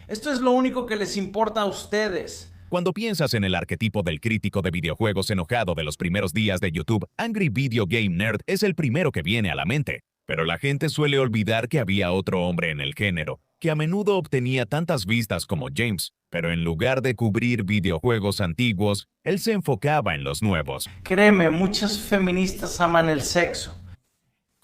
Esto es lo único que les importa a ustedes. Cuando piensas en el arquetipo del crítico de videojuegos enojado de los primeros días de YouTube, Angry Video Game Nerd es el primero que viene a la mente. Pero la gente suele olvidar que había otro hombre en el género, que a menudo obtenía tantas vistas como James, pero en lugar de cubrir videojuegos antiguos, él se enfocaba en los nuevos. Créeme, muchas feministas aman el sexo.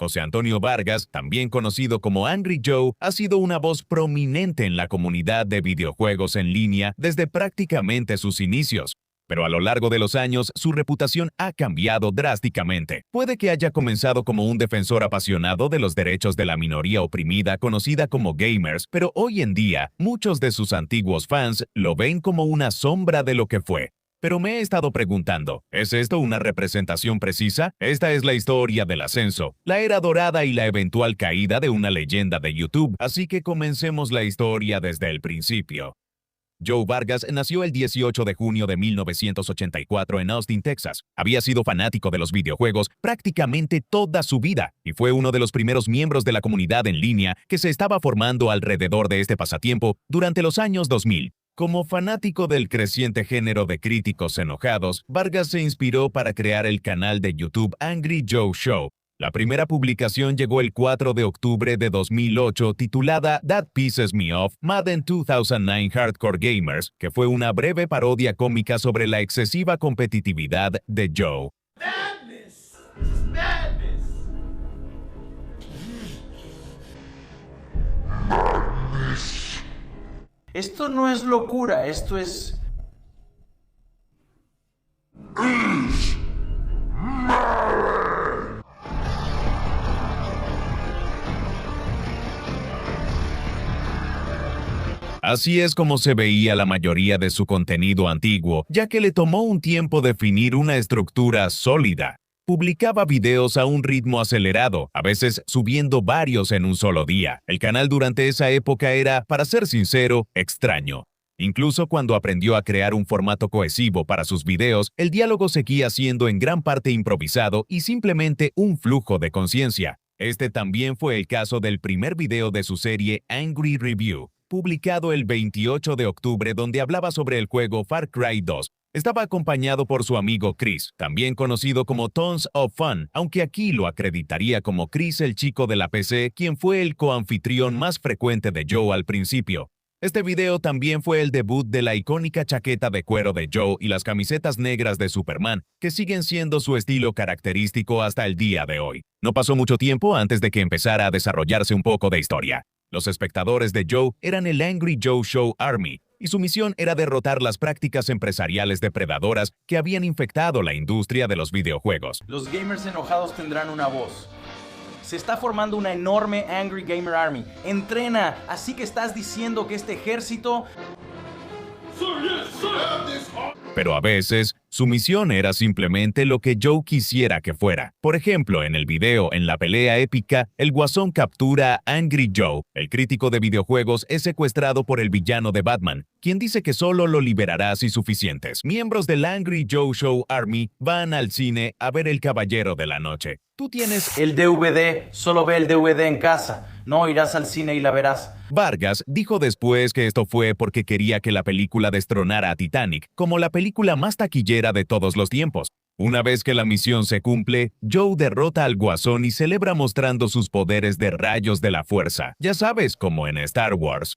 José Antonio Vargas, también conocido como Angry Joe, ha sido una voz prominente en la comunidad de videojuegos en línea desde prácticamente sus inicios. Pero a lo largo de los años, su reputación ha cambiado drásticamente. Puede que haya comenzado como un defensor apasionado de los derechos de la minoría oprimida conocida como gamers, pero hoy en día, muchos de sus antiguos fans lo ven como una sombra de lo que fue. Pero me he estado preguntando, ¿es esto una representación precisa? Esta es la historia del ascenso, la era dorada y la eventual caída de una leyenda de YouTube, así que comencemos la historia desde el principio. Joe Vargas nació el 18 de junio de 1984 en Austin, Texas. Había sido fanático de los videojuegos prácticamente toda su vida y fue uno de los primeros miembros de la comunidad en línea que se estaba formando alrededor de este pasatiempo durante los años 2000. Como fanático del creciente género de críticos enojados, Vargas se inspiró para crear el canal de YouTube Angry Joe Show. La primera publicación llegó el 4 de octubre de 2008 titulada That Pisses Me Off, Madden 2009 Hardcore Gamers, que fue una breve parodia cómica sobre la excesiva competitividad de Joe. Madness. Madness. Esto no es locura, esto es... Así es como se veía la mayoría de su contenido antiguo, ya que le tomó un tiempo definir una estructura sólida. Publicaba videos a un ritmo acelerado, a veces subiendo varios en un solo día. El canal durante esa época era, para ser sincero, extraño. Incluso cuando aprendió a crear un formato cohesivo para sus videos, el diálogo seguía siendo en gran parte improvisado y simplemente un flujo de conciencia. Este también fue el caso del primer video de su serie Angry Review, publicado el 28 de octubre, donde hablaba sobre el juego Far Cry 2. Estaba acompañado por su amigo Chris, también conocido como Tons of Fun, aunque aquí lo acreditaría como Chris el chico de la PC, quien fue el coanfitrión más frecuente de Joe al principio. Este video también fue el debut de la icónica chaqueta de cuero de Joe y las camisetas negras de Superman, que siguen siendo su estilo característico hasta el día de hoy. No pasó mucho tiempo antes de que empezara a desarrollarse un poco de historia. Los espectadores de Joe eran el Angry Joe Show Army, y su misión era derrotar las prácticas empresariales depredadoras que habían infectado la industria de los videojuegos. Los gamers enojados tendrán una voz. Se está formando una enorme Angry Gamer Army. Entrena, así que estás diciendo que este ejército... Pero a veces, su misión era simplemente lo que Joe quisiera que fuera. Por ejemplo, en el video En la pelea épica, el Guasón captura a Angry Joe. El crítico de videojuegos es secuestrado por el villano de Batman, quien dice que solo lo liberará si suficientes. Miembros del Angry Joe Show Army van al cine a ver El Caballero de la Noche. Tú tienes el DVD, solo ve el DVD en casa. No irás al cine y la verás. Vargas dijo después que esto fue porque quería que la película destronara a Titanic como la película más taquillera de todos los tiempos. Una vez que la misión se cumple, Joe derrota al Guasón y celebra mostrando sus poderes de rayos de la fuerza. Ya sabes, como en Star Wars.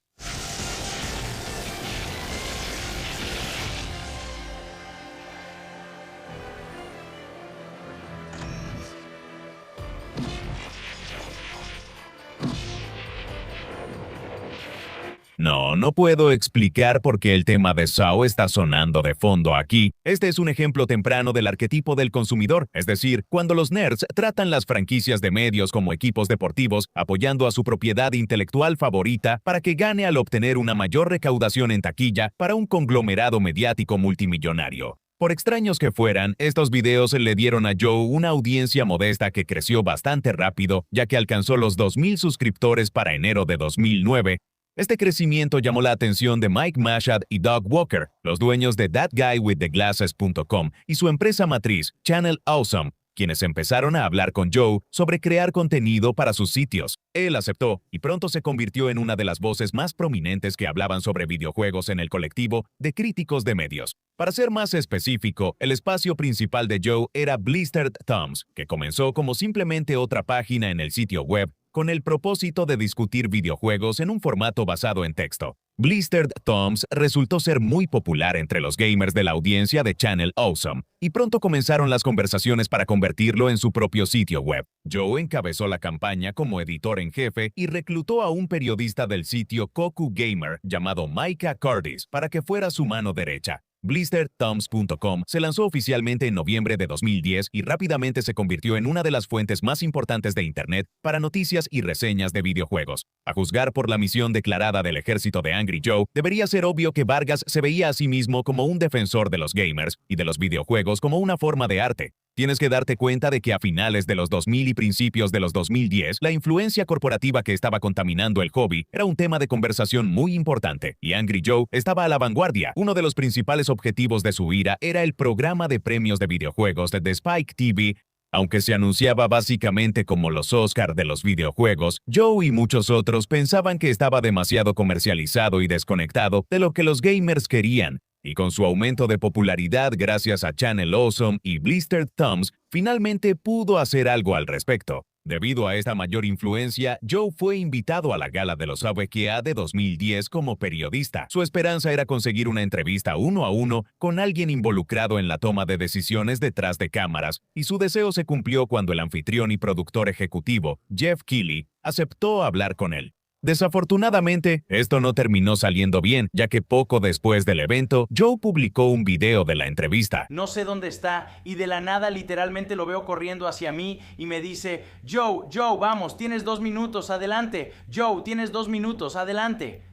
No puedo explicar por qué el tema de Saw está sonando de fondo aquí. Este es un ejemplo temprano del arquetipo del consumidor, es decir, cuando los nerds tratan las franquicias de medios como equipos deportivos, apoyando a su propiedad intelectual favorita para que gane al obtener una mayor recaudación en taquilla para un conglomerado mediático multimillonario. Por extraños que fueran, estos videos le dieron a Joe una audiencia modesta que creció bastante rápido, ya que alcanzó los 2,000 suscriptores para enero de 2009. Este crecimiento llamó la atención de Mike Mashad y Doug Walker, los dueños de ThatGuyWithTheGlasses.com y su empresa matriz, Channel Awesome. quienes empezaron a hablar con Joe sobre crear contenido para sus sitios. Él aceptó y pronto se convirtió en una de las voces más prominentes que hablaban sobre videojuegos en el colectivo de críticos de medios. Para ser más específico, el espacio principal de Joe era Blistered Thumbs, que comenzó como simplemente otra página en el sitio web con el propósito de discutir videojuegos en un formato basado en texto. Blistered Thumbs resultó ser muy popular entre los gamers de la audiencia de Channel Awesome, y pronto comenzaron las conversaciones para convertirlo en su propio sitio web. Joe encabezó la campaña como editor en jefe y reclutó a un periodista del sitio Koku Gamer llamado Micah Curtis para que fuera su mano derecha. BlisteredThumbs.com se lanzó oficialmente en noviembre de 2010 y rápidamente se convirtió en una de las fuentes más importantes de Internet para noticias y reseñas de videojuegos. A juzgar por la misión declarada del ejército de Angry Joe, debería ser obvio que Vargas se veía a sí mismo como un defensor de los gamers y de los videojuegos como una forma de arte. Tienes que darte cuenta de que a finales de los 2000 y principios de los 2010, la influencia corporativa que estaba contaminando el hobby era un tema de conversación muy importante, y Angry Joe estaba a la vanguardia. Uno de los principales objetivos de su ira era el programa de premios de videojuegos de Spike TV. Aunque se anunciaba básicamente como los Oscar de los videojuegos, Joe y muchos otros pensaban que estaba demasiado comercializado y desconectado de lo que los gamers querían. Y con su aumento de popularidad gracias a Channel Awesome y Blistered Thumbs, finalmente pudo hacer algo al respecto. Debido a esta mayor influencia, Joe fue invitado a la gala de los AWGA de 2010 como periodista. Su esperanza era conseguir una entrevista uno a uno con alguien involucrado en la toma de decisiones detrás de cámaras, y su deseo se cumplió cuando el anfitrión y productor ejecutivo, Jeff Keighley, aceptó hablar con él. Desafortunadamente, esto no terminó saliendo bien, ya que poco después del evento, Joe publicó un video de la entrevista. No sé dónde está y de la nada literalmente lo veo corriendo hacia mí y me dice: Joe, vamos, tienes 2 minutos, adelante. Joe, tienes 2 minutos, adelante.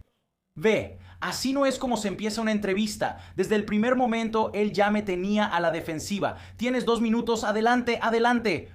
Ve, así no es como se empieza una entrevista. Desde el primer momento él ya me tenía a la defensiva. Tienes 2 minutos, adelante, adelante.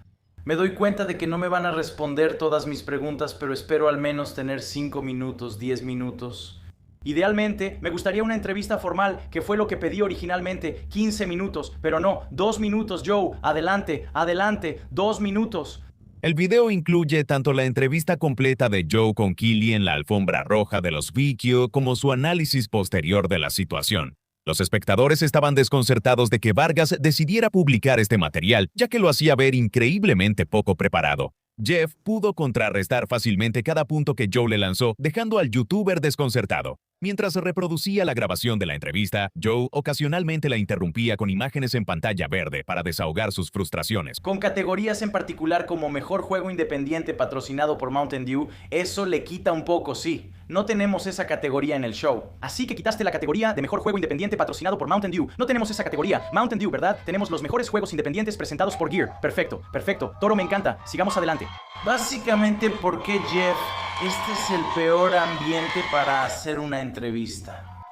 Me doy cuenta de que no me van a responder todas mis preguntas, pero espero al menos tener 5 minutos, 10 minutos. Idealmente, me gustaría una entrevista formal, que fue lo que pedí originalmente, 15 minutos, pero no, 2 minutos, Joe, adelante, adelante, 2 minutos. El video incluye tanto la entrevista completa de Joe con Keighley en la alfombra roja de los VQ como su análisis posterior de la situación. Los espectadores estaban desconcertados de que Vargas decidiera publicar este material, ya que lo hacía ver increíblemente poco preparado. Jeff pudo contrarrestar fácilmente cada punto que Joe le lanzó, dejando al youtuber desconcertado. Mientras reproducía la grabación de la entrevista, Joe ocasionalmente la interrumpía con imágenes en pantalla verde para desahogar sus frustraciones. Con categorías en particular como Mejor Juego Independiente patrocinado por Mountain Dew, eso le quita un poco, sí. No tenemos esa categoría en el show. Así que quitaste la categoría de Mejor Juego Independiente patrocinado por Mountain Dew. No tenemos esa categoría. Mountain Dew, ¿verdad? Tenemos los mejores juegos independientes presentados por Gear. Perfecto, perfecto. Toro, me encanta. Sigamos adelante. Básicamente, ¿por qué, Jeff? Este es el peor ambiente para hacer una entrevista.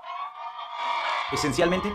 Esencialmente,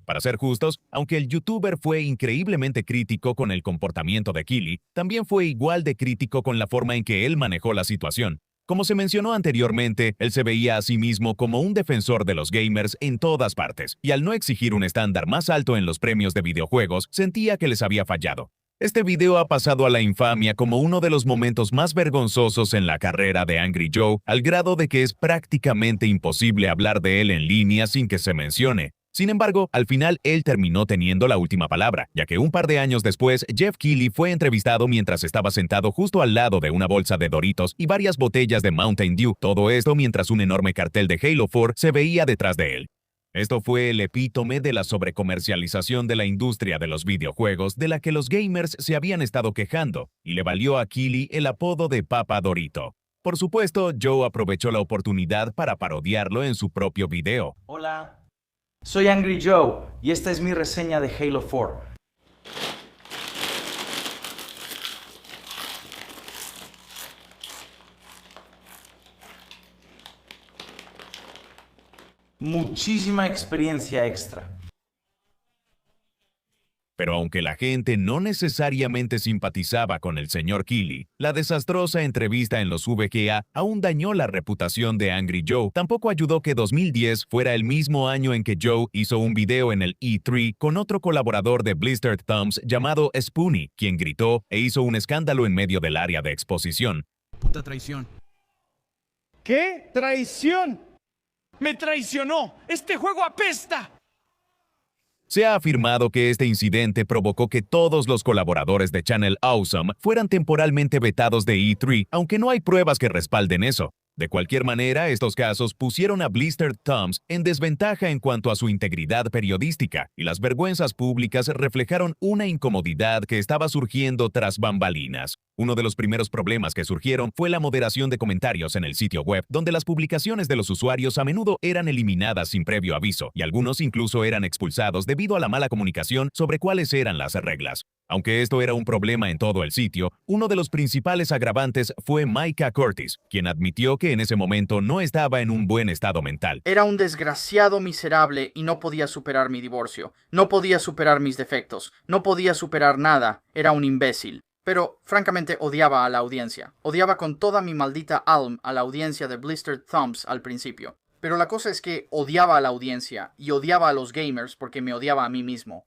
para ser justos, aunque el youtuber fue increíblemente crítico con el comportamiento de Keighley, también fue igual de crítico con la forma en que él manejó la situación. Como se mencionó anteriormente, él se veía a sí mismo como un defensor de los gamers en todas partes, y al no exigir un estándar más alto en los premios de videojuegos, sentía que les había fallado. Este video ha pasado a la infamia como uno de los momentos más vergonzosos en la carrera de Angry Joe, al grado de que es prácticamente imposible hablar de él en línea sin que se mencione. Sin embargo, al final él terminó teniendo la última palabra, ya que un par de años después, Jeff Keighley fue entrevistado mientras estaba sentado justo al lado de una bolsa de Doritos y varias botellas de Mountain Dew, todo esto mientras un enorme cartel de Halo 4 se veía detrás de él. Esto fue el epítome de la sobrecomercialización de la industria de los videojuegos de la que los gamers se habían estado quejando, y le valió a Keighley el apodo de Papa Dorito. Por supuesto, Joe aprovechó la oportunidad para parodiarlo en su propio video. Hola. Soy Angry Joe y esta es mi reseña de Halo 4. Muchísima experiencia extra. Pero aunque la gente no necesariamente simpatizaba con el señor Keighley, la desastrosa entrevista en los VGA aún dañó la reputación de Angry Joe. Tampoco ayudó que 2010 fuera el mismo año en que Joe hizo un video en el E3 con otro colaborador de Blistered Thumbs llamado Spoonie, quien gritó e hizo un escándalo en medio del área de exposición. Puta traición. ¿Qué? ¿Traición? ¡Me traicionó! ¡Este juego apesta! Se ha afirmado que este incidente provocó que todos los colaboradores de Channel Awesome fueran temporalmente vetados de E3, aunque no hay pruebas que respalden eso. De cualquier manera, estos casos pusieron a Blistered Thumbs en desventaja en cuanto a su integridad periodística, y las vergüenzas públicas reflejaron una incomodidad que estaba surgiendo tras bambalinas. Uno de los primeros problemas que surgieron fue la moderación de comentarios en el sitio web, donde las publicaciones de los usuarios a menudo eran eliminadas sin previo aviso, y algunos incluso eran expulsados debido a la mala comunicación sobre cuáles eran las reglas. Aunque esto era un problema en todo el sitio, uno de los principales agravantes fue Micah Curtis, quien admitió que en ese momento no estaba en un buen estado mental. Era un desgraciado miserable y no podía superar mi divorcio. No podía superar mis defectos. No podía superar nada. Era un imbécil. Pero, francamente, odiaba a la audiencia. Odiaba con toda mi maldita alma a la audiencia de Blistered Thumbs al principio. Pero la cosa es que odiaba a la audiencia y odiaba a los gamers porque me odiaba a mí mismo.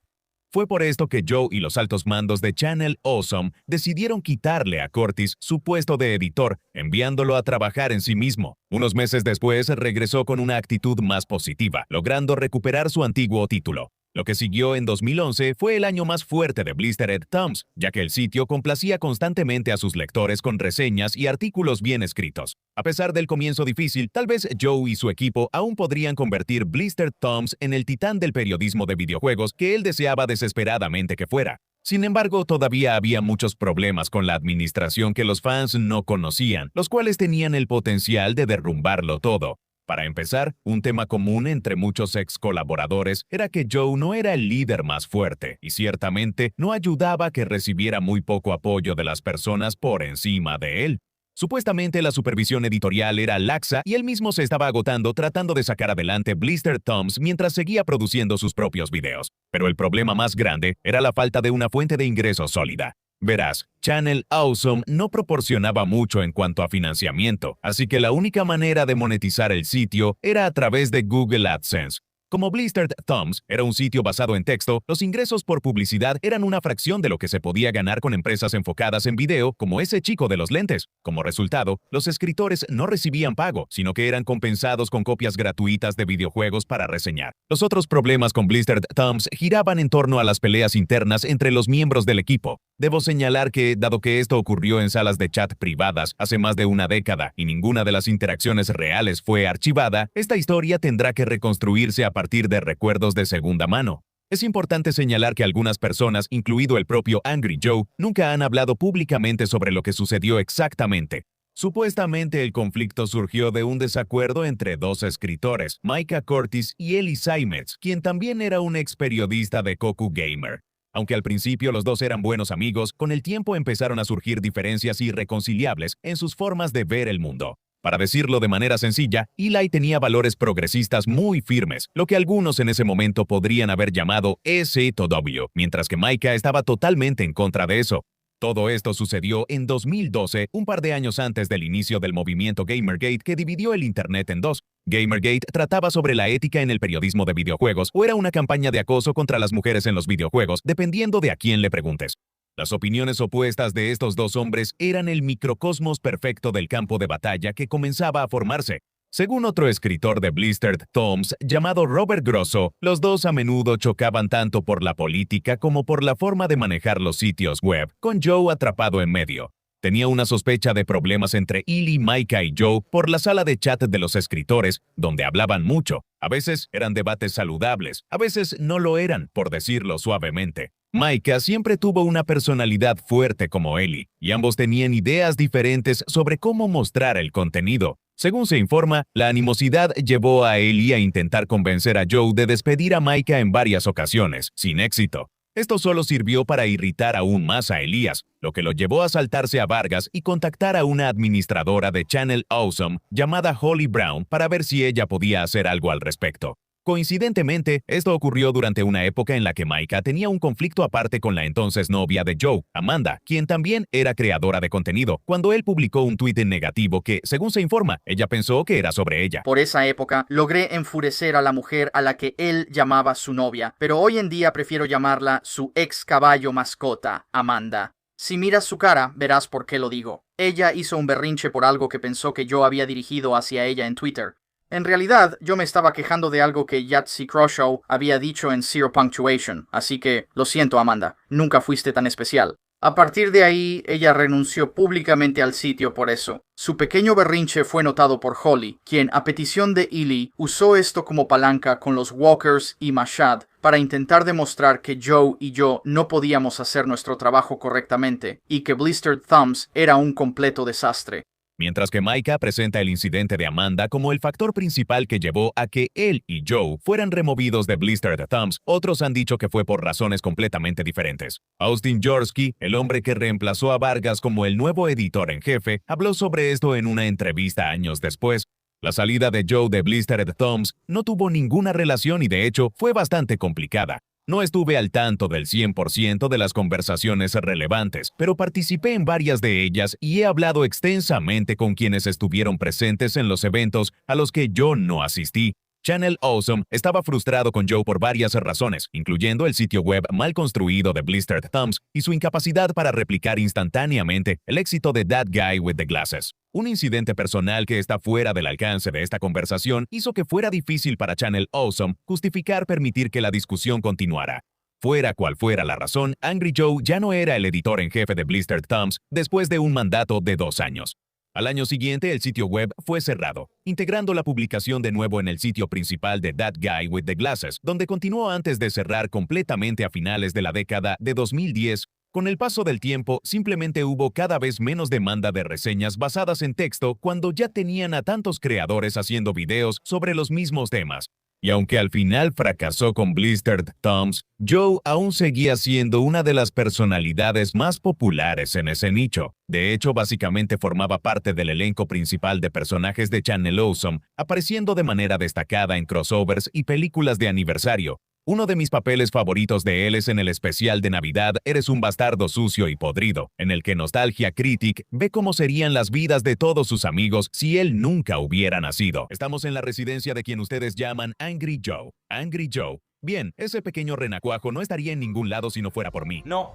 Fue por esto que Joe y los altos mandos de Channel Awesome decidieron quitarle a Curtis su puesto de editor, enviándolo a trabajar en sí mismo. Unos meses después regresó con una actitud más positiva, logrando recuperar su antiguo título. Lo que siguió en 2011 fue el año más fuerte de Blistered Thumbs, ya que el sitio complacía constantemente a sus lectores con reseñas y artículos bien escritos. A pesar del comienzo difícil, tal vez Joe y su equipo aún podrían convertir Blistered Thumbs en el titán del periodismo de videojuegos que él deseaba desesperadamente que fuera. Sin embargo, todavía había muchos problemas con la administración que los fans no conocían, los cuales tenían el potencial de derrumbarlo todo. Para empezar, un tema común entre muchos ex colaboradores era que Joe no era el líder más fuerte y ciertamente no ayudaba a que recibiera muy poco apoyo de las personas por encima de él. Supuestamente la supervisión editorial era laxa y él mismo se estaba agotando tratando de sacar adelante Blistered Thumbs mientras seguía produciendo sus propios videos. Pero el problema más grande era la falta de una fuente de ingresos sólida. Verás, Channel Awesome no proporcionaba mucho en cuanto a financiamiento, así que la única manera de monetizar el sitio era a través de Google AdSense. Como Blistered Thumbs era un sitio basado en texto, los ingresos por publicidad eran una fracción de lo que se podía ganar con empresas enfocadas en video como ese chico de los lentes. Como resultado, los escritores no recibían pago, sino que eran compensados con copias gratuitas de videojuegos para reseñar. Los otros problemas con Blistered Thumbs giraban en torno a las peleas internas entre los miembros del equipo. Debo señalar que, dado que esto ocurrió en salas de chat privadas hace más de una década y ninguna de las interacciones reales fue archivada, esta historia tendrá que reconstruirse a partir de recuerdos de segunda mano. Es importante señalar que algunas personas, incluido el propio Angry Joe, nunca han hablado públicamente sobre lo que sucedió exactamente. Supuestamente el conflicto surgió de un desacuerdo entre dos escritores, Micah Curtis y Eli Simets, quien también era un ex periodista de Koku Gamer. Aunque al principio los dos eran buenos amigos, con el tiempo empezaron a surgir diferencias irreconciliables en sus formas de ver el mundo. Para decirlo de manera sencilla, Eli tenía valores progresistas muy firmes, lo que algunos en ese momento podrían haber llamado SW, mientras que Micah estaba totalmente en contra de eso. Todo esto sucedió en 2012, un par de años antes del inicio del movimiento Gamergate que dividió el Internet en dos. Gamergate trataba sobre la ética en el periodismo de videojuegos o era una campaña de acoso contra las mujeres en los videojuegos, dependiendo de a quién le preguntes. Las opiniones opuestas de estos dos hombres eran el microcosmos perfecto del campo de batalla que comenzaba a formarse. Según otro escritor de Blistered Thumbs llamado Robert Grosso, los dos a menudo chocaban tanto por la política como por la forma de manejar los sitios web, con Joe atrapado en medio. Tenía una sospecha de problemas entre Eli, Micah y Joe por la sala de chat de los escritores, donde hablaban mucho. A veces eran debates saludables, a veces no lo eran, por decirlo suavemente. Micah siempre tuvo una personalidad fuerte como Eli, y ambos tenían ideas diferentes sobre cómo mostrar el contenido. Según se informa, la animosidad llevó a Eli a intentar convencer a Joe de despedir a Micah en varias ocasiones, sin éxito. Esto solo sirvió para irritar aún más a Elías, lo que lo llevó a saltarse a Vargas y contactar a una administradora de Channel Awesome llamada Holly Brown para ver si ella podía hacer algo al respecto. Coincidentemente, esto ocurrió durante una época en la que Micah tenía un conflicto aparte con la entonces novia de Joe, Amanda, quien también era creadora de contenido, cuando él publicó un tuit en negativo que, según se informa, ella pensó que era sobre ella. Por esa época, logré enfurecer a la mujer a la que él llamaba su novia, pero hoy en día prefiero llamarla su ex caballo mascota, Amanda. Si miras su cara, verás por qué lo digo. Ella hizo un berrinche por algo que pensó que yo había dirigido hacia ella en Twitter. En realidad, yo me estaba quejando de algo que Yahtzee Croshaw había dicho en Zero Punctuation, así que lo siento, Amanda, nunca fuiste tan especial. A partir de ahí, ella renunció públicamente al sitio por eso. Su pequeño berrinche fue notado por Holly, quien, a petición de Ely, usó esto como palanca con los Walkers y Mashad para intentar demostrar que Joe y yo no podíamos hacer nuestro trabajo correctamente y que Blistered Thumbs era un completo desastre. Mientras que Micah presenta el incidente de Amanda como el factor principal que llevó a que él y Joe fueran removidos de Blistered Thumbs, otros han dicho que fue por razones completamente diferentes. Austin Jorsky, el hombre que reemplazó a Vargas como el nuevo editor en jefe, habló sobre esto en una entrevista años después. La salida de Joe de Blistered Thumbs no tuvo ninguna relación y de hecho fue bastante complicada. No estuve al tanto del 100% de las conversaciones relevantes, pero participé en varias de ellas y he hablado extensamente con quienes estuvieron presentes en los eventos a los que yo no asistí. Channel Awesome estaba frustrado con Joe por varias razones, incluyendo el sitio web mal construido de Blistered Thumbs y su incapacidad para replicar instantáneamente el éxito de That Guy with the Glasses. Un incidente personal que está fuera del alcance de esta conversación hizo que fuera difícil para Channel Awesome justificar permitir que la discusión continuara. Fuera cual fuera la razón, Angry Joe ya no era el editor en jefe de Blistered Thumbs después de un mandato de 2 años. Al año siguiente, el sitio web fue cerrado, integrando la publicación de nuevo en el sitio principal de That Guy with the Glasses, donde continuó antes de cerrar completamente a finales de la década de 2010. Con el paso del tiempo, simplemente hubo cada vez menos demanda de reseñas basadas en texto cuando ya tenían a tantos creadores haciendo videos sobre los mismos temas. Y aunque al final fracasó con Blistered Thumbs, Joe aún seguía siendo una de las personalidades más populares en ese nicho. De hecho, básicamente formaba parte del elenco principal de personajes de Channel Awesome, apareciendo de manera destacada en crossovers y películas de aniversario. Uno de mis papeles favoritos de él es en el especial de Navidad Eres un bastardo sucio y podrido, en el que Nostalgia Critic ve cómo serían las vidas de todos sus amigos si él nunca hubiera nacido. Estamos en la residencia de quien ustedes llaman Angry Joe. Angry Joe. Bien, ese pequeño renacuajo no estaría en ningún lado si no fuera por mí. No,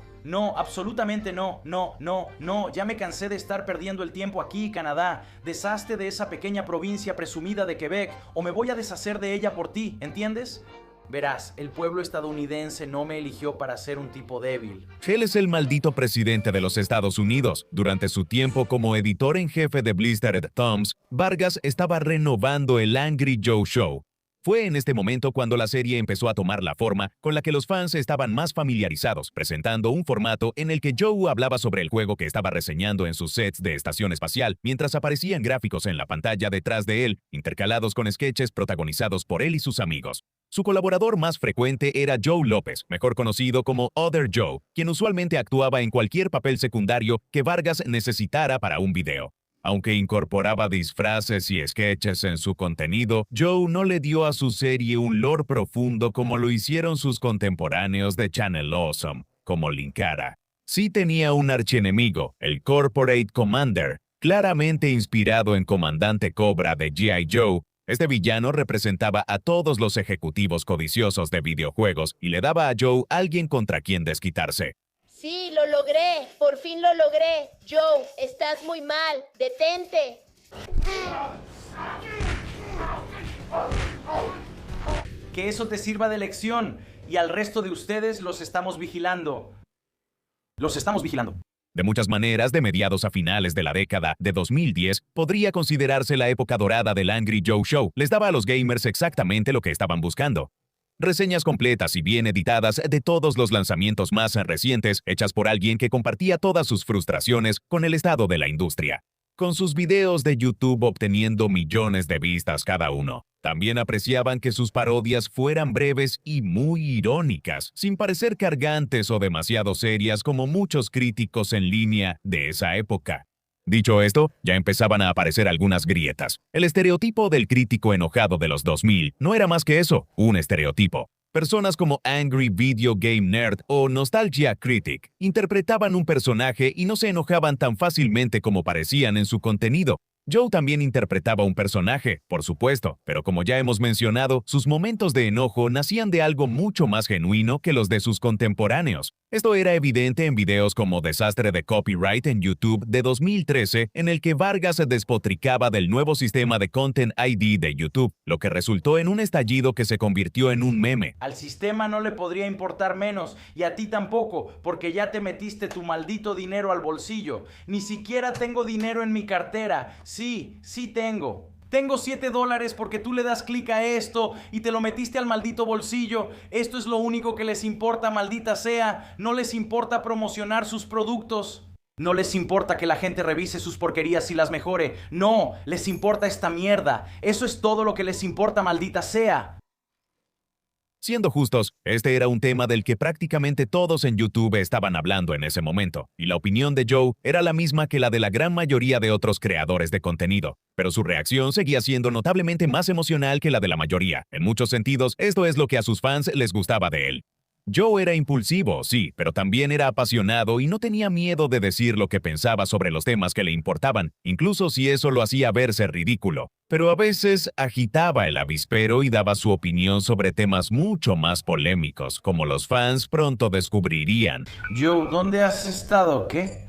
absolutamente no, ya me cansé de estar perdiendo el tiempo aquí, Canadá. Deshazte de esa pequeña provincia presumida de Quebec o me voy a deshacer de ella por ti, ¿entiendes? Verás, el pueblo estadounidense no me eligió para ser un tipo débil. Él es el maldito presidente de los Estados Unidos. Durante su tiempo como editor en jefe de Blistered Thumbs, Vargas estaba renovando el Angry Joe Show. Fue en este momento cuando la serie empezó a tomar la forma con la que los fans estaban más familiarizados, presentando un formato en el que Joe hablaba sobre el juego que estaba reseñando en sus sets de estación espacial, mientras aparecían gráficos en la pantalla detrás de él, intercalados con sketches protagonizados por él y sus amigos. Su colaborador más frecuente era Joe López, mejor conocido como Other Joe, quien usualmente actuaba en cualquier papel secundario que Vargas necesitara para un video. Aunque incorporaba disfraces y sketches en su contenido, Joe no le dio a su serie un lore profundo como lo hicieron sus contemporáneos de Channel Awesome, como Linkara. Sí tenía un archienemigo, el Corporate Commander, claramente inspirado en Comandante Cobra de G.I. Joe. Este villano representaba a todos los ejecutivos codiciosos de videojuegos y le daba a Joe alguien contra quien desquitarse. Sí, lo logré. Por fin lo logré. Joe, estás muy mal. Detente. Que eso te sirva de lección. Y al resto de ustedes los estamos vigilando. Los estamos vigilando. De muchas maneras, de mediados a finales de la década de 2010, podría considerarse la época dorada del Angry Joe Show. Les daba a los gamers exactamente lo que estaban buscando. Reseñas completas y bien editadas de todos los lanzamientos más recientes, hechas por alguien que compartía todas sus frustraciones con el estado de la industria. Con sus videos de YouTube obteniendo millones de vistas cada uno. También apreciaban que sus parodias fueran breves y muy irónicas, sin parecer cargantes o demasiado serias como muchos críticos en línea de esa época. Dicho esto, ya empezaban a aparecer algunas grietas. El estereotipo del crítico enojado de los 2000 no era más que eso, un estereotipo. Personas como Angry Video Game Nerd o Nostalgia Critic interpretaban un personaje y no se enojaban tan fácilmente como parecían en su contenido. Joe también interpretaba un personaje, por supuesto, pero como ya hemos mencionado, sus momentos de enojo nacían de algo mucho más genuino que los de sus contemporáneos. Esto era evidente en videos como Desastre de Copyright en YouTube de 2013, en el que Vargas despotricaba del nuevo sistema de Content ID de YouTube, lo que resultó en un estallido que se convirtió en un meme. Al sistema no le podría importar menos, y a ti tampoco, porque ya te metiste tu maldito dinero al bolsillo. Ni siquiera tengo dinero en mi cartera. Sí tengo. Tengo $7 porque tú le das clic a esto y te lo metiste al maldito bolsillo. Esto es lo único que les importa, maldita sea. No les importa promocionar sus productos. No les importa que la gente revise sus porquerías y las mejore. No, les importa esta mierda. Eso es todo lo que les importa, maldita sea. Siendo justos, este era un tema del que prácticamente todos en YouTube estaban hablando en ese momento, y la opinión de Joe era la misma que la de la gran mayoría de otros creadores de contenido, pero su reacción seguía siendo notablemente más emocional que la de la mayoría. En muchos sentidos, esto es lo que a sus fans les gustaba de él. Joe era impulsivo, sí, pero también era apasionado y no tenía miedo de decir lo que pensaba sobre los temas que le importaban, incluso si eso lo hacía verse ridículo. Pero a veces agitaba el avispero y daba su opinión sobre temas mucho más polémicos, como los fans pronto descubrirían. Joe, ¿dónde has estado? ¿Qué?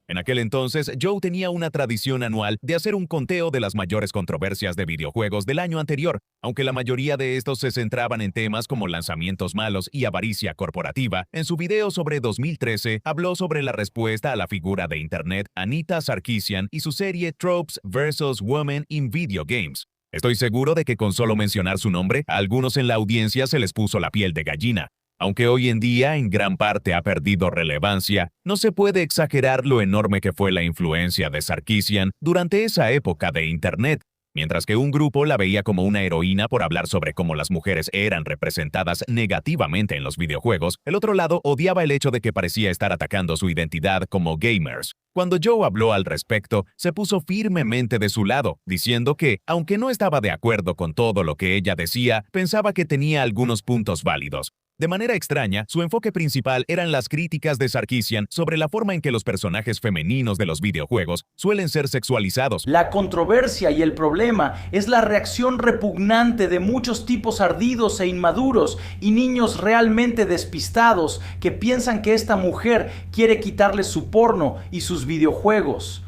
En aquel entonces, Joe tenía una tradición anual de hacer un conteo de las mayores controversias de videojuegos del año anterior, aunque la mayoría de estos se centraban en temas como lanzamientos malos y avaricia corporativa. En su video sobre 2013, habló sobre la respuesta a la figura de Internet Anita Sarkeesian y su serie Tropes vs. Women in Video Games. Estoy seguro de que con solo mencionar su nombre, a algunos en la audiencia se les puso la piel de gallina. Aunque hoy en día en gran parte ha perdido relevancia, no se puede exagerar lo enorme que fue la influencia de Sarkeesian durante esa época de Internet. Mientras que un grupo la veía como una heroína por hablar sobre cómo las mujeres eran representadas negativamente en los videojuegos, el otro lado odiaba el hecho de que parecía estar atacando su identidad como gamers. Cuando Joe habló al respecto, se puso firmemente de su lado, diciendo que, aunque no estaba de acuerdo con todo lo que ella decía, pensaba que tenía algunos puntos válidos. De manera extraña, su enfoque principal eran las críticas de Sarkeesian sobre la forma en que los personajes femeninos de los videojuegos suelen ser sexualizados. La controversia y el problema es la reacción repugnante de muchos tipos ardidos e inmaduros y niños realmente despistados que piensan que esta mujer quiere quitarles su porno y sus videojuegos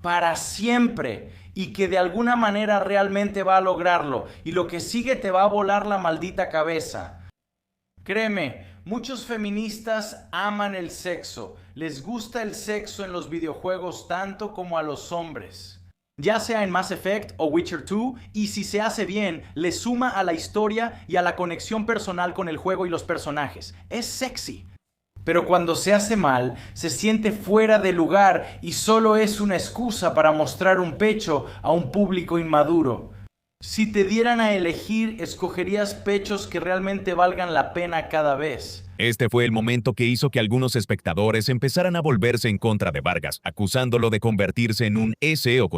para siempre, y que de alguna manera realmente va a lograrlo, y lo que sigue te va a volar la maldita cabeza. Créeme, muchos feministas aman el sexo, les gusta el sexo en los videojuegos tanto como a los hombres. Ya sea en Mass Effect o Witcher 2, y si se hace bien, le suma a la historia y a la conexión personal con el juego y los personajes. Es sexy. Pero cuando se hace mal, se siente fuera de lugar y solo es una excusa para mostrar un pecho a un público inmaduro. Si te dieran a elegir, escogerías pechos que realmente valgan la pena cada vez. Este fue el momento que hizo que algunos espectadores empezaran a volverse en contra de Vargas, acusándolo de convertirse en un SEO.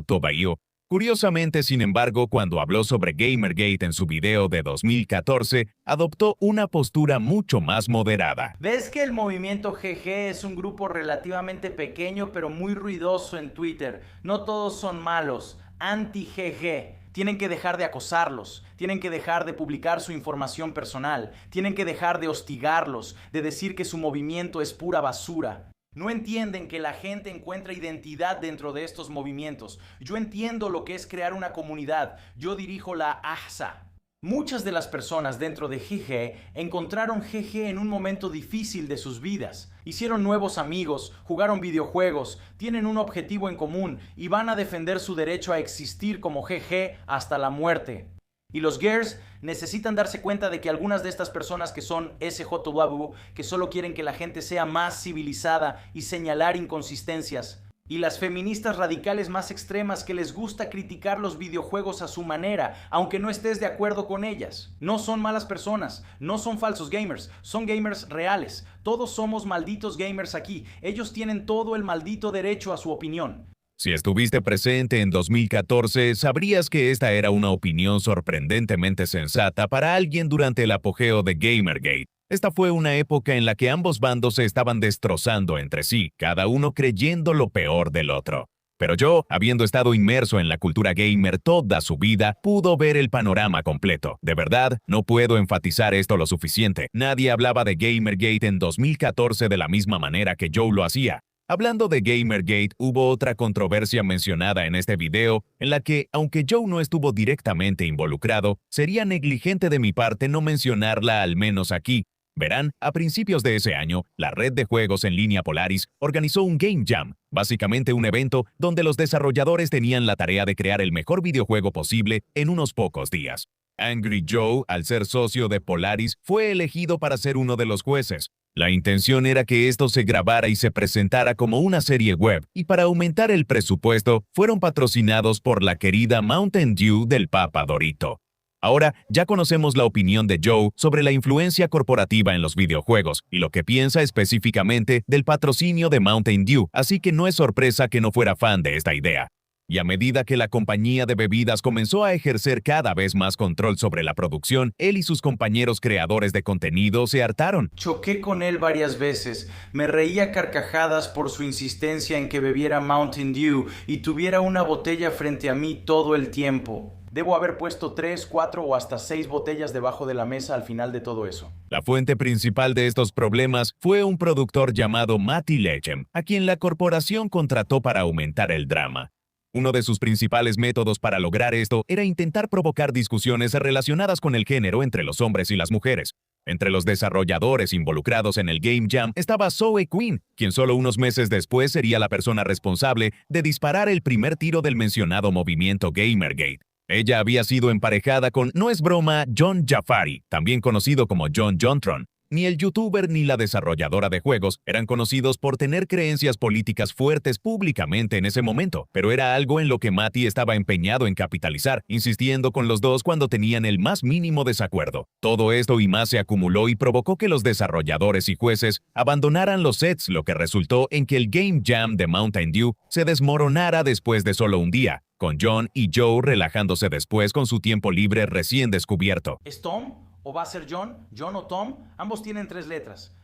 Curiosamente, sin embargo, cuando habló sobre Gamergate en su video de 2014, adoptó una postura mucho más moderada. ¿Ves que el movimiento GG es un grupo relativamente pequeño pero muy ruidoso en Twitter? No todos son malos. Anti-GG. Tienen que dejar de acosarlos, tienen que dejar de publicar su información personal, tienen que dejar de hostigarlos, de decir que su movimiento es pura basura. No entienden que la gente encuentra identidad dentro de estos movimientos. Yo entiendo lo que es crear una comunidad. Yo dirijo la AHSA. Muchas de las personas dentro de GG encontraron GG en un momento difícil de sus vidas. Hicieron nuevos amigos, jugaron videojuegos, tienen un objetivo en común y van a defender su derecho a existir como GG hasta la muerte. Y los Gears necesitan darse cuenta de que algunas de estas personas que son SJW, que solo quieren que la gente sea más civilizada y señalar inconsistencias, Y las feministas radicales más extremas que les gusta criticar los videojuegos a su manera, aunque no estés de acuerdo con ellas. No son malas personas, no son falsos gamers, son gamers reales. Todos somos malditos gamers aquí. Ellos tienen todo el maldito derecho a su opinión. Si estuviste presente en 2014, sabrías que esta era una opinión sorprendentemente sensata para alguien durante el apogeo de Gamergate. Esta fue una época en la que ambos bandos se estaban destrozando entre sí, cada uno creyendo lo peor del otro. Pero yo, habiendo estado inmerso en la cultura gamer toda su vida, pudo ver el panorama completo. De verdad, no puedo enfatizar esto lo suficiente. Nadie hablaba de Gamergate en 2014 de la misma manera que Joe lo hacía. Hablando de Gamergate, hubo otra controversia mencionada en este video, en la que, aunque Joe no estuvo directamente involucrado, sería negligente de mi parte no mencionarla al menos aquí. Verán, a principios de ese año, la red de juegos en línea Polaris organizó un Game Jam, básicamente un evento donde los desarrolladores tenían la tarea de crear el mejor videojuego posible en unos pocos días. Angry Joe, al ser socio de Polaris, fue elegido para ser uno de los jueces. La intención era que esto se grabara y se presentara como una serie web, y para aumentar el presupuesto, fueron patrocinados por la querida Mountain Dew del Papa Dorito. Ahora, ya conocemos la opinión de Joe sobre la influencia corporativa en los videojuegos y lo que piensa específicamente del patrocinio de Mountain Dew, así que no es sorpresa que no fuera fan de esta idea. Y a medida que la compañía de bebidas comenzó a ejercer cada vez más control sobre la producción, él y sus compañeros creadores de contenido se hartaron. Choqué con él varias veces, me reía carcajadas por su insistencia en que bebiera Mountain Dew y tuviera una botella frente a mí todo el tiempo. Debo haber puesto 3, 4 o hasta 6 botellas debajo de la mesa al final de todo eso. La fuente principal de estos problemas fue un productor llamado Matty Lechem, a quien la corporación contrató para aumentar el drama. Uno de sus principales métodos para lograr esto era intentar provocar discusiones relacionadas con el género entre los hombres y las mujeres. Entre los desarrolladores involucrados en el Game Jam estaba Zoe Quinn, quien solo unos meses después sería la persona responsable de disparar el primer tiro del mencionado movimiento Gamergate. Ella había sido emparejada con, no es broma, John Jafari, también conocido como John Jontron. Ni el youtuber ni la desarrolladora de juegos eran conocidos por tener creencias políticas fuertes públicamente en ese momento, pero era algo en lo que Matty estaba empeñado en capitalizar, insistiendo con los dos cuando tenían el más mínimo desacuerdo. Todo esto y más se acumuló y provocó que los desarrolladores y jueces abandonaran los sets, lo que resultó en que el Game Jam de Mountain Dew se desmoronara después de solo un día, con John y Joe relajándose después con su tiempo libre recién descubierto. ¿Es Tom? ¿O va a ser John? ¿John o Tom? Ambos tienen 3 letras.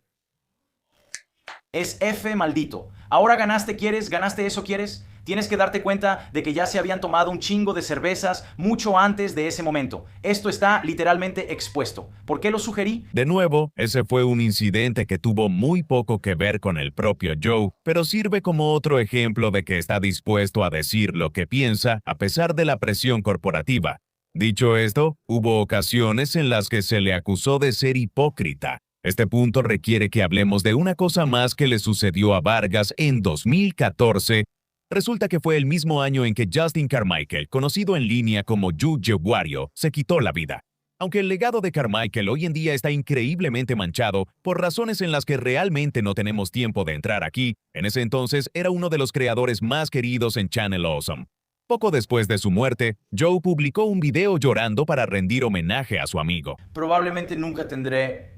Es F maldito. Ahora ganaste, ¿quieres? ¿Ganaste eso, quieres? Tienes que darte cuenta de que ya se habían tomado un chingo de cervezas mucho antes de ese momento. Esto está literalmente expuesto. ¿Por qué lo sugerí? De nuevo, ese fue un incidente que tuvo muy poco que ver con el propio Joe, pero sirve como otro ejemplo de que está dispuesto a decir lo que piensa a pesar de la presión corporativa. Dicho esto, hubo ocasiones en las que se le acusó de ser hipócrita. Este punto requiere que hablemos de una cosa más que le sucedió a Vargas en 2014. Resulta que fue el mismo año en que Justin Carmichael, conocido en línea como Yuji Wario, se quitó la vida. Aunque el legado de Carmichael hoy en día está increíblemente manchado por razones en las que realmente no tenemos tiempo de entrar aquí, en ese entonces era uno de los creadores más queridos en Channel Awesome. Poco después de su muerte, Joe publicó un video llorando para rendir homenaje a su amigo. Probablemente nunca tendré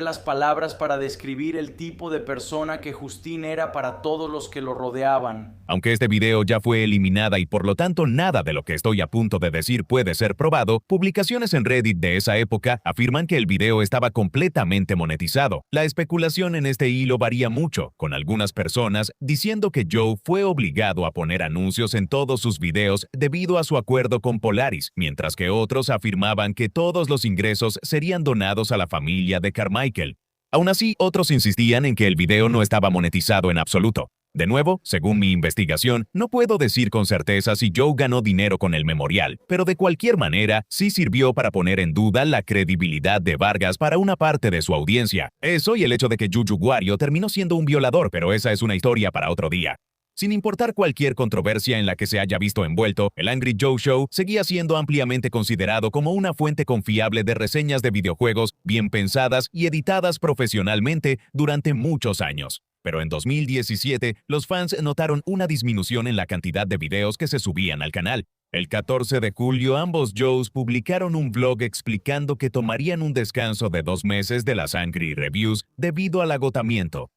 las palabras para describir el tipo de persona que Justin era para todos los que lo rodeaban. Aunque este video ya fue eliminada y por lo tanto nada de lo que estoy a punto de decir puede ser probado, publicaciones en Reddit de esa época afirman que el video estaba completamente monetizado. La especulación en este hilo varía mucho, con algunas personas diciendo que Joe fue obligado a poner anuncios en todos sus videos debido a su acuerdo con Polaris, mientras que otros afirmaban que todos los ingresos serían donados a la familia de Carmichael. Aún así, otros insistían en que el video no estaba monetizado en absoluto. De nuevo, según mi investigación, no puedo decir con certeza si Joe ganó dinero con el memorial, pero de cualquier manera, sí sirvió para poner en duda la credibilidad de Vargas para una parte de su audiencia. Eso y el hecho de que Yuji Wario terminó siendo un violador, pero esa es una historia para otro día. Sin importar cualquier controversia en la que se haya visto envuelto, el Angry Joe Show seguía siendo ampliamente considerado como una fuente confiable de reseñas de videojuegos bien pensadas y editadas profesionalmente durante muchos años. Pero en 2017, los fans notaron una disminución en la cantidad de videos que se subían al canal. El 14 de julio, ambos Joes publicaron un blog explicando que tomarían un descanso de 2 meses de las Angry Reviews debido al agotamiento.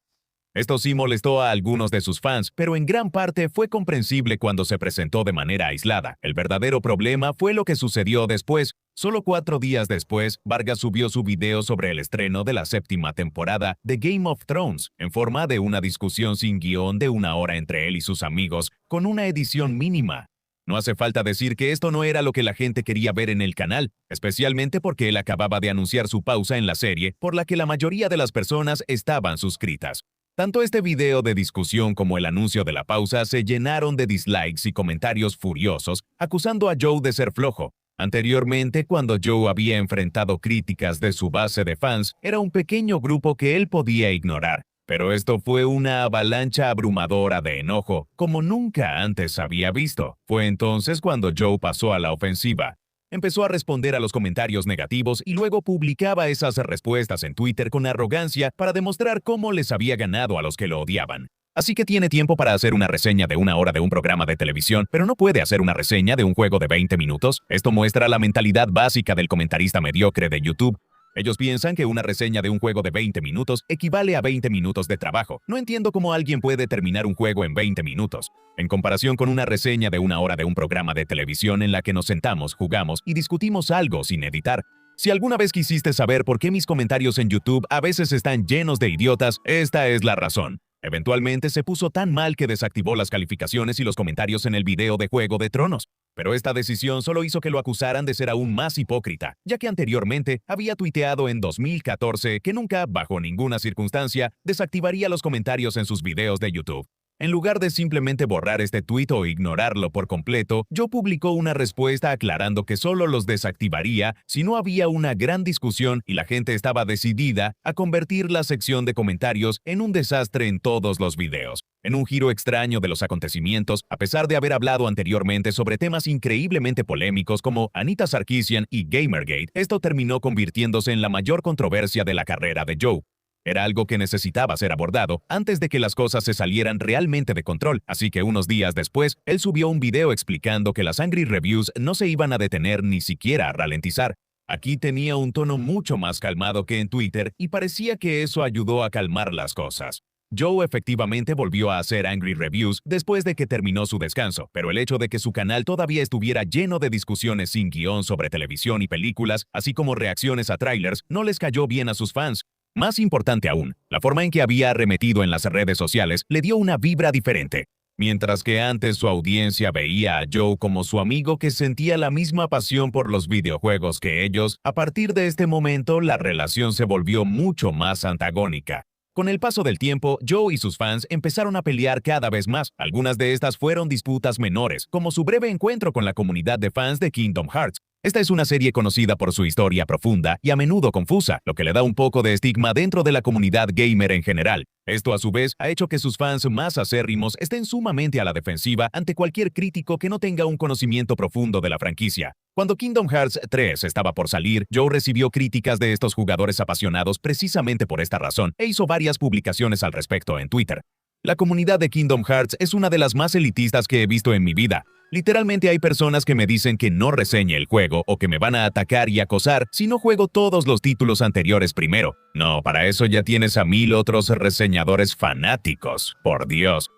Esto sí molestó a algunos de sus fans, pero en gran parte fue comprensible cuando se presentó de manera aislada. El verdadero problema fue lo que sucedió después. Solo 4 días después, Vargas subió su video sobre el estreno de la 7ª temporada de Game of Thrones, en forma de una discusión sin guión de 1 hora entre él y sus amigos, con una edición mínima. No hace falta decir que esto no era lo que la gente quería ver en el canal, especialmente porque él acababa de anunciar su pausa en la serie, por la que la mayoría de las personas estaban suscritas. Tanto este video de discusión como el anuncio de la pausa se llenaron de dislikes y comentarios furiosos, acusando a Joe de ser flojo. Anteriormente, cuando Joe había enfrentado críticas de su base de fans, era un pequeño grupo que él podía ignorar. Pero esto fue una avalancha abrumadora de enojo, como nunca antes había visto. Fue entonces cuando Joe pasó a la ofensiva. Empezó a responder a los comentarios negativos y luego publicaba esas respuestas en Twitter con arrogancia para demostrar cómo les había ganado a los que lo odiaban. Así que tiene tiempo para hacer una reseña de 1 hora de un programa de televisión, pero no puede hacer una reseña de un juego de 20 minutos. Esto muestra la mentalidad básica del comentarista mediocre de YouTube. Ellos piensan que una reseña de un juego de 20 minutos equivale a 20 minutos de trabajo. No entiendo cómo alguien puede terminar un juego en 20 minutos. En comparación con una reseña de 1 hora de un programa de televisión en la que nos sentamos, jugamos y discutimos algo sin editar. Si alguna vez quisiste saber por qué mis comentarios en YouTube a veces están llenos de idiotas, esta es la razón. Eventualmente se puso tan mal que desactivó las calificaciones y los comentarios en el video de Juego de Tronos. Pero esta decisión solo hizo que lo acusaran de ser aún más hipócrita, ya que anteriormente había tuiteado en 2014 que nunca, bajo ninguna circunstancia, desactivaría los comentarios en sus videos de YouTube. En lugar de simplemente borrar este tuit o ignorarlo por completo, Joe publicó una respuesta aclarando que solo los desactivaría si no había una gran discusión y la gente estaba decidida a convertir la sección de comentarios en un desastre en todos los videos. En un giro extraño de los acontecimientos, a pesar de haber hablado anteriormente sobre temas increíblemente polémicos como Anita Sarkeesian y Gamergate, esto terminó convirtiéndose en la mayor controversia de la carrera de Joe. Era algo que necesitaba ser abordado antes de que las cosas se salieran realmente de control, así que unos días después, él subió un video explicando que las Angry Reviews no se iban a detener ni siquiera a ralentizar. Aquí tenía un tono mucho más calmado que en Twitter y parecía que eso ayudó a calmar las cosas. Joe efectivamente volvió a hacer Angry Reviews después de que terminó su descanso, pero el hecho de que su canal todavía estuviera lleno de discusiones sin guión sobre televisión y películas, así como reacciones a trailers, no les cayó bien a sus fans. Más importante aún, la forma en que había arremetido en las redes sociales le dio una vibra diferente. Mientras que antes su audiencia veía a Joe como su amigo que sentía la misma pasión por los videojuegos que ellos, a partir de este momento la relación se volvió mucho más antagónica. Con el paso del tiempo, Joe y sus fans empezaron a pelear cada vez más. Algunas de estas fueron disputas menores, como su breve encuentro con la comunidad de fans de Kingdom Hearts. Esta es una serie conocida por su historia profunda y a menudo confusa, lo que le da un poco de estigma dentro de la comunidad gamer en general. Esto a su vez ha hecho que sus fans más acérrimos estén sumamente a la defensiva ante cualquier crítico que no tenga un conocimiento profundo de la franquicia. Cuando Kingdom Hearts 3 estaba por salir, Joe recibió críticas de estos jugadores apasionados precisamente por esta razón e hizo varias publicaciones al respecto en Twitter. La comunidad de Kingdom Hearts es una de las más elitistas que he visto en mi vida. Literalmente hay personas que me dicen que no reseñe el juego o que me van a atacar y acosar si no juego todos los títulos anteriores primero. No, para eso ya tienes a 1000 otros reseñadores fanáticos. Por Dios.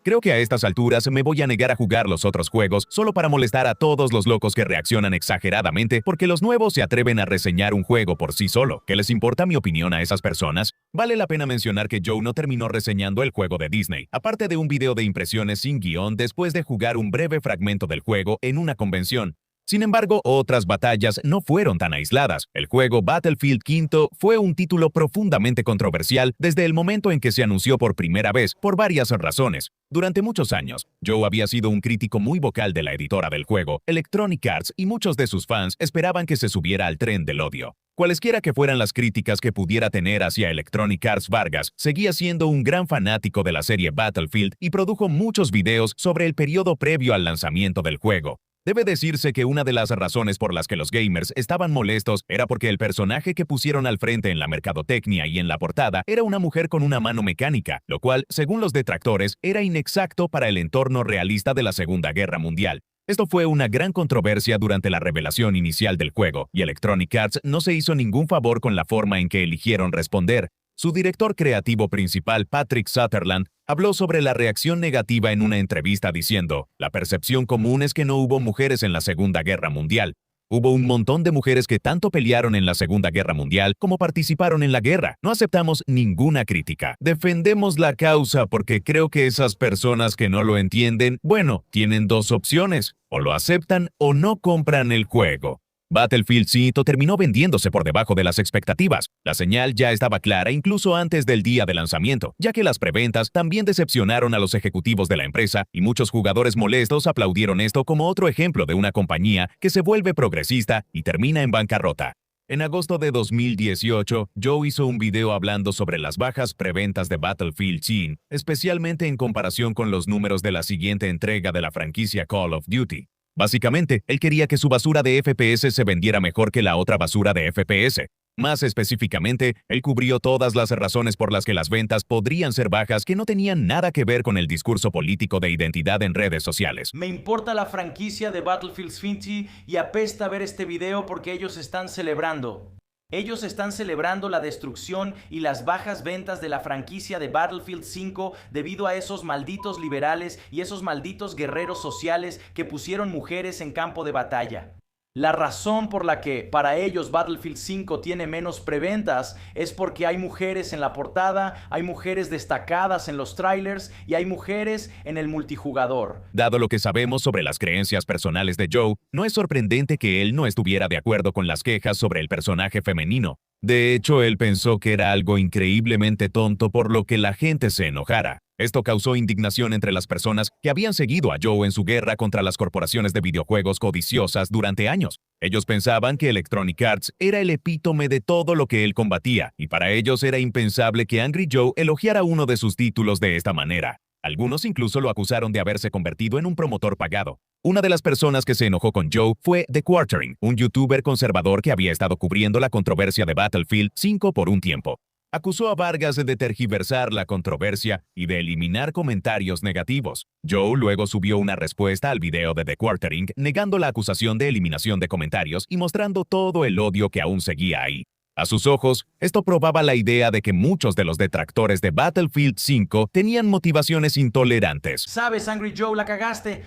Creo que a estas alturas me voy a negar a jugar los otros juegos solo para molestar a todos los locos que reaccionan exageradamente porque los nuevos se atreven a reseñar un juego por sí solo. ¿Qué les importa mi opinión a esas personas? Vale la pena mencionar que Joe no terminó reseñando el juego de Disney, aparte de un video de impresiones sin guión después de jugar un breve fragmento del juego en una convención. Sin embargo, otras batallas no fueron tan aisladas. El juego Battlefield V fue un título profundamente controversial desde el momento en que se anunció por primera vez, por varias razones. Durante muchos años, Joe había sido un crítico muy vocal de la editora del juego, Electronic Arts, y muchos de sus fans esperaban que se subiera al tren del odio. Cualesquiera que fueran las críticas que pudiera tener hacia Electronic Arts, Vargas seguía siendo un gran fanático de la serie Battlefield y produjo muchos videos sobre el periodo previo al lanzamiento del juego. Debe decirse que una de las razones por las que los gamers estaban molestos era porque el personaje que pusieron al frente en la mercadotecnia y en la portada era una mujer con una mano mecánica, lo cual, según los detractores, era inexacto para el entorno realista de la Segunda Guerra Mundial. Esto fue una gran controversia durante la revelación inicial del juego, y Electronic Arts no se hizo ningún favor con la forma en que eligieron responder. Su director creativo principal, Patrick Sutherland, habló sobre la reacción negativa en una entrevista diciendo: "La percepción común es que no hubo mujeres en la Segunda Guerra Mundial. Hubo un montón de mujeres que tanto pelearon en la Segunda Guerra Mundial como participaron en la guerra. No aceptamos ninguna crítica. Defendemos la causa porque creo que esas personas que no lo entienden, bueno, tienen dos opciones: o lo aceptan o no compran el juego". Battlefield V terminó vendiéndose por debajo de las expectativas. La señal ya estaba clara incluso antes del día de lanzamiento, ya que las preventas también decepcionaron a los ejecutivos de la empresa y muchos jugadores molestos aplaudieron esto como otro ejemplo de una compañía que se vuelve progresista y termina en bancarrota. En agosto de 2018, Joe hizo un video hablando sobre las bajas preventas de Battlefield V, especialmente en comparación con los números de la siguiente entrega de la franquicia Call of Duty. Básicamente, él quería que su basura de FPS se vendiera mejor que la otra basura de FPS. Más específicamente, él cubrió todas las razones por las que las ventas podrían ser bajas que no tenían nada que ver con el discurso político de identidad en redes sociales. Me importa la franquicia de Battlefield 20 y apesta ver este video porque ellos están celebrando. Ellos están celebrando la destrucción y las bajas ventas de la franquicia de Battlefield 5 debido a esos malditos liberales y esos malditos guerreros sociales que pusieron mujeres en campo de batalla. La razón por la que para ellos Battlefield 5 tiene menos preventas es porque hay mujeres en la portada, hay mujeres destacadas en los trailers y hay mujeres en el multijugador. Dado lo que sabemos sobre las creencias personales de Joe, no es sorprendente que él no estuviera de acuerdo con las quejas sobre el personaje femenino. De hecho, él pensó que era algo increíblemente tonto por lo que la gente se enojara. Esto causó indignación entre las personas que habían seguido a Joe en su guerra contra las corporaciones de videojuegos codiciosas durante años. Ellos pensaban que Electronic Arts era el epítome de todo lo que él combatía, y para ellos era impensable que Angry Joe elogiara uno de sus títulos de esta manera. Algunos incluso lo acusaron de haberse convertido en un promotor pagado. Una de las personas que se enojó con Joe fue The Quartering, un youtuber conservador que había estado cubriendo la controversia de Battlefield 5 por un tiempo. Acusó a Vargas de tergiversar la controversia y de eliminar comentarios negativos. Joe luego subió una respuesta al video de The Quartering, negando la acusación de eliminación de comentarios y mostrando todo el odio que aún seguía ahí. A sus ojos, esto probaba la idea de que muchos de los detractores de Battlefield 5 tenían motivaciones intolerantes. Sabes, Angry Joe, la cagaste,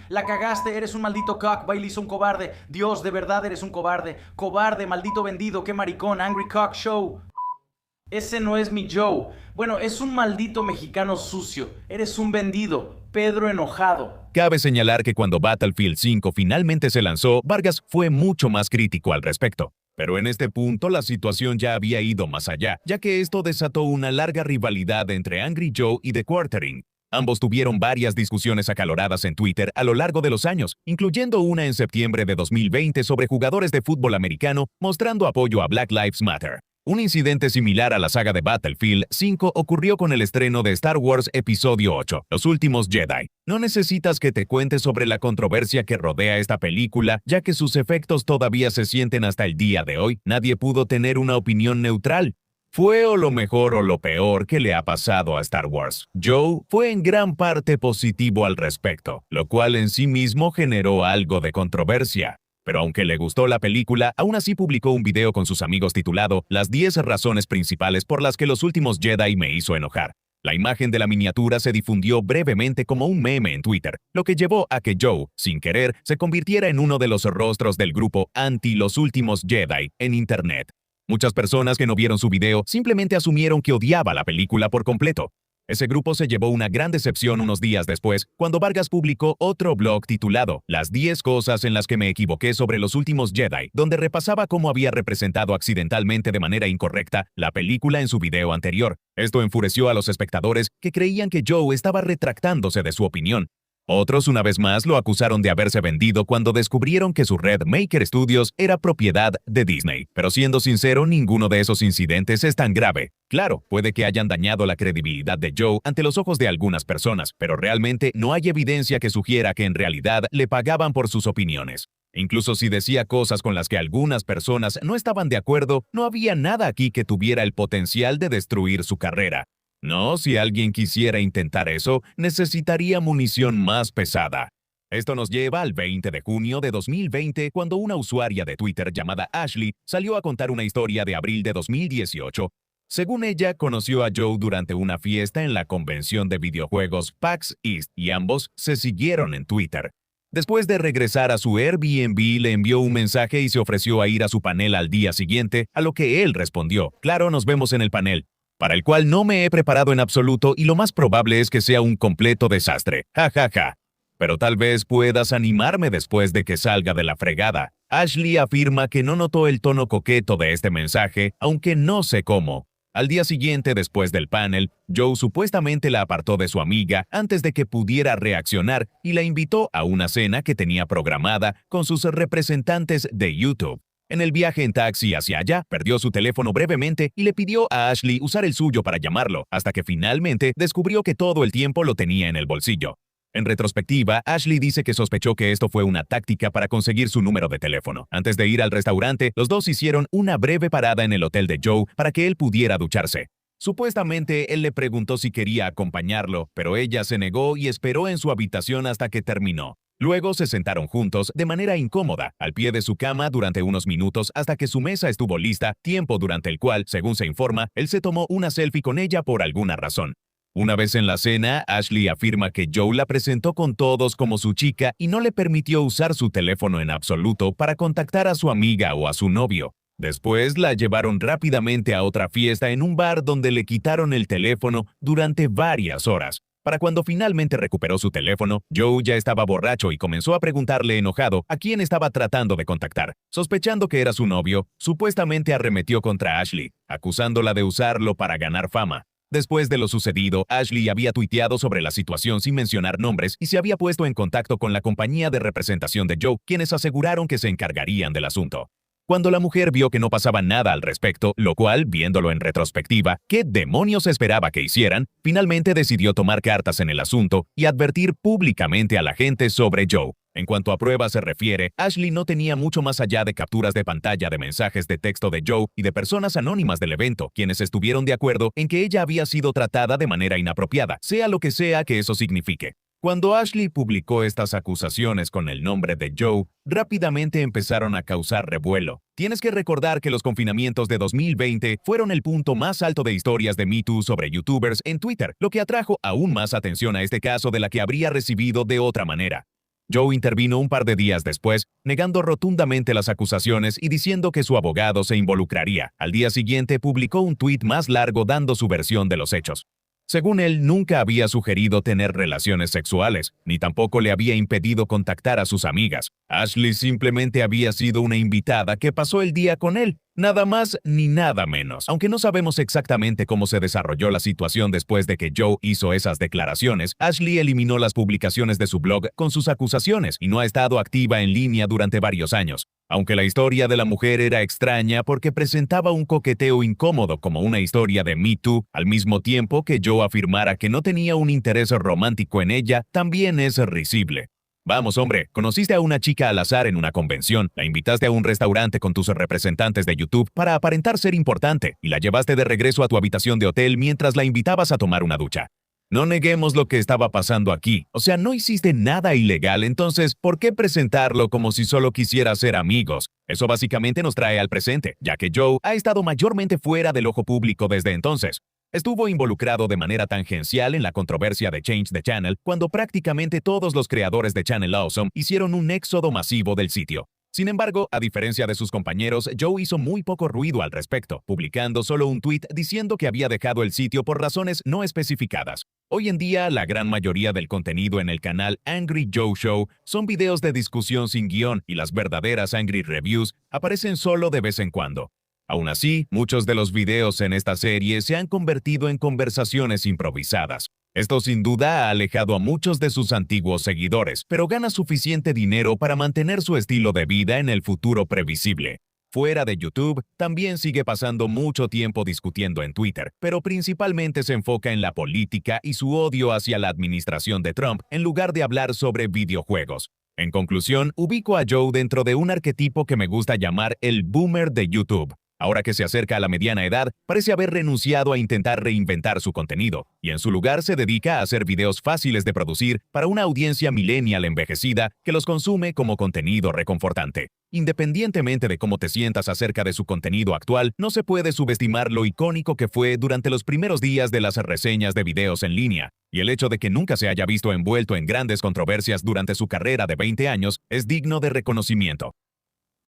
eres un maldito cock, Bailey, un cobarde. Dios, de verdad eres un cobarde. Cobarde, maldito vendido, qué maricón, Angry Cock Show. Ese no es mi Joe. Bueno, es un maldito mexicano sucio. Eres un vendido. Pedro enojado. Cabe señalar que cuando Battlefield 5 finalmente se lanzó, Vargas fue mucho más crítico al respecto. Pero en este punto la situación ya había ido más allá, ya que esto desató una larga rivalidad entre Angry Joe y The Quartering. Ambos tuvieron varias discusiones acaloradas en Twitter a lo largo de los años, incluyendo una en septiembre de 2020 sobre jugadores de fútbol americano mostrando apoyo a Black Lives Matter. Un incidente similar a la saga de Battlefield 5 ocurrió con el estreno de Star Wars Episodio 8, Los Últimos Jedi. No necesitas que te cuente sobre la controversia que rodea esta película, ya que sus efectos todavía se sienten hasta el día de hoy. Nadie pudo tener una opinión neutral. Fue o lo mejor o lo peor que le ha pasado a Star Wars. Joe fue en gran parte positivo al respecto, lo cual en sí mismo generó algo de controversia. Pero aunque le gustó la película, aún así publicó un video con sus amigos titulado Las 10 razones principales por las que Los Últimos Jedi me hizo enojar. La imagen de la miniatura se difundió brevemente como un meme en Twitter, lo que llevó a que Joe, sin querer, se convirtiera en uno de los rostros del grupo anti Los Últimos Jedi en Internet. Muchas personas que no vieron su video simplemente asumieron que odiaba la película por completo. Ese grupo se llevó una gran decepción unos días después, cuando Vargas publicó otro blog titulado Las 10 cosas en las que me equivoqué sobre los últimos Jedi, donde repasaba cómo había representado accidentalmente de manera incorrecta la película en su video anterior. Esto enfureció a los espectadores que creían que Joe estaba retractándose de su opinión. Otros, una vez más, lo acusaron de haberse vendido cuando descubrieron que su red Maker Studios era propiedad de Disney. Pero siendo sincero, ninguno de esos incidentes es tan grave. Claro, puede que hayan dañado la credibilidad de Joe ante los ojos de algunas personas, pero realmente no hay evidencia que sugiera que en realidad le pagaban por sus opiniones. Incluso si decía cosas con las que algunas personas no estaban de acuerdo, no había nada aquí que tuviera el potencial de destruir su carrera. No, si alguien quisiera intentar eso, necesitaría munición más pesada. Esto nos lleva al 20 de junio de 2020, cuando una usuaria de Twitter llamada Ashley salió a contar una historia de abril de 2018. Según ella, conoció a Joe durante una fiesta en la convención de videojuegos PAX East y ambos se siguieron en Twitter. Después de regresar a su Airbnb, le envió un mensaje y se ofreció a ir a su panel al día siguiente, a lo que él respondió: "Claro, nos vemos en el panel", para el cual no me he preparado en absoluto y lo más probable es que sea un completo desastre. Ja, ja, ja. Pero tal vez puedas animarme después de que salga de la fregada. Ashley afirma que no notó el tono coqueto de este mensaje, aunque no sé cómo. Al día siguiente, después del panel, Joe supuestamente la apartó de su amiga antes de que pudiera reaccionar y la invitó a una cena que tenía programada con sus representantes de YouTube. En el viaje en taxi hacia allá, perdió su teléfono brevemente y le pidió a Ashley usar el suyo para llamarlo, hasta que finalmente descubrió que todo el tiempo lo tenía en el bolsillo. En retrospectiva, Ashley dice que sospechó que esto fue una táctica para conseguir su número de teléfono. Antes de ir al restaurante, los dos hicieron una breve parada en el hotel de Joe para que él pudiera ducharse. Supuestamente, él le preguntó si quería acompañarlo, pero ella se negó y esperó en su habitación hasta que terminó. Luego se sentaron juntos de manera incómoda al pie de su cama durante unos minutos hasta que su mesa estuvo lista, tiempo durante el cual, según se informa, él se tomó una selfie con ella por alguna razón. Una vez en la cena, Ashley afirma que Joe la presentó con todos como su chica y no le permitió usar su teléfono en absoluto para contactar a su amiga o a su novio. Después la llevaron rápidamente a otra fiesta en un bar donde le quitaron el teléfono durante varias horas. Para cuando finalmente recuperó su teléfono, Joe ya estaba borracho y comenzó a preguntarle enojado a quién estaba tratando de contactar. Sospechando que era su novio, supuestamente arremetió contra Ashley, acusándola de usarlo para ganar fama. Después de lo sucedido, Ashley había tuiteado sobre la situación sin mencionar nombres y se había puesto en contacto con la compañía de representación de Joe, quienes aseguraron que se encargarían del asunto. Cuando la mujer vio que no pasaba nada al respecto, lo cual, viéndolo en retrospectiva, ¿qué demonios esperaba que hicieran?, finalmente decidió tomar cartas en el asunto y advertir públicamente a la gente sobre Joe. En cuanto a pruebas se refiere, Ashley no tenía mucho más allá de capturas de pantalla de mensajes de texto de Joe y de personas anónimas del evento, quienes estuvieron de acuerdo en que ella había sido tratada de manera inapropiada, sea lo que sea que eso signifique. Cuando Ashley publicó estas acusaciones con el nombre de Joe, rápidamente empezaron a causar revuelo. Tienes que recordar que los confinamientos de 2020 fueron el punto más alto de historias de Me Too sobre YouTubers en Twitter, lo que atrajo aún más atención a este caso de la que habría recibido de otra manera. Joe intervino un par de días después, negando rotundamente las acusaciones y diciendo que su abogado se involucraría. Al día siguiente publicó un tuit más largo dando su versión de los hechos. Según él, nunca había sugerido tener relaciones sexuales, ni tampoco le había impedido contactar a sus amigas. Ashley simplemente había sido una invitada que pasó el día con él. Nada más ni nada menos. Aunque no sabemos exactamente cómo se desarrolló la situación después de que Joe hizo esas declaraciones, Ashley eliminó las publicaciones de su blog con sus acusaciones y no ha estado activa en línea durante varios años. Aunque la historia de la mujer era extraña porque presentaba un coqueteo incómodo como una historia de Me Too, al mismo tiempo que Joe afirmara que no tenía un interés romántico en ella, también es risible. Vamos, hombre, conociste a una chica al azar en una convención, la invitaste a un restaurante con tus representantes de YouTube para aparentar ser importante y la llevaste de regreso a tu habitación de hotel mientras la invitabas a tomar una ducha. No neguemos lo que estaba pasando aquí. O sea, no hiciste nada ilegal, entonces, ¿por qué presentarlo como si solo quisiera ser amigos? Eso básicamente nos trae al presente, ya que Joe ha estado mayormente fuera del ojo público desde entonces. Estuvo involucrado de manera tangencial en la controversia de Change the Channel, cuando prácticamente todos los creadores de Channel Awesome hicieron un éxodo masivo del sitio. Sin embargo, a diferencia de sus compañeros, Joe hizo muy poco ruido al respecto, publicando solo un tuit diciendo que había dejado el sitio por razones no especificadas. Hoy en día, la gran mayoría del contenido en el canal Angry Joe Show son videos de discusión sin guión y las verdaderas Angry Reviews aparecen solo de vez en cuando. Aún así, muchos de los videos en esta serie se han convertido en conversaciones improvisadas. Esto sin duda ha alejado a muchos de sus antiguos seguidores, pero gana suficiente dinero para mantener su estilo de vida en el futuro previsible. Fuera de YouTube, también sigue pasando mucho tiempo discutiendo en Twitter, pero principalmente se enfoca en la política y su odio hacia la administración de Trump en lugar de hablar sobre videojuegos. En conclusión, ubico a Joe dentro de un arquetipo que me gusta llamar el boomer de YouTube. Ahora que se acerca a la mediana edad, parece haber renunciado a intentar reinventar su contenido, y en su lugar se dedica a hacer videos fáciles de producir para una audiencia millennial envejecida que los consume como contenido reconfortante. Independientemente de cómo te sientas acerca de su contenido actual, no se puede subestimar lo icónico que fue durante los primeros días de las reseñas de videos en línea, y el hecho de que nunca se haya visto envuelto en grandes controversias durante su carrera de 20 años es digno de reconocimiento.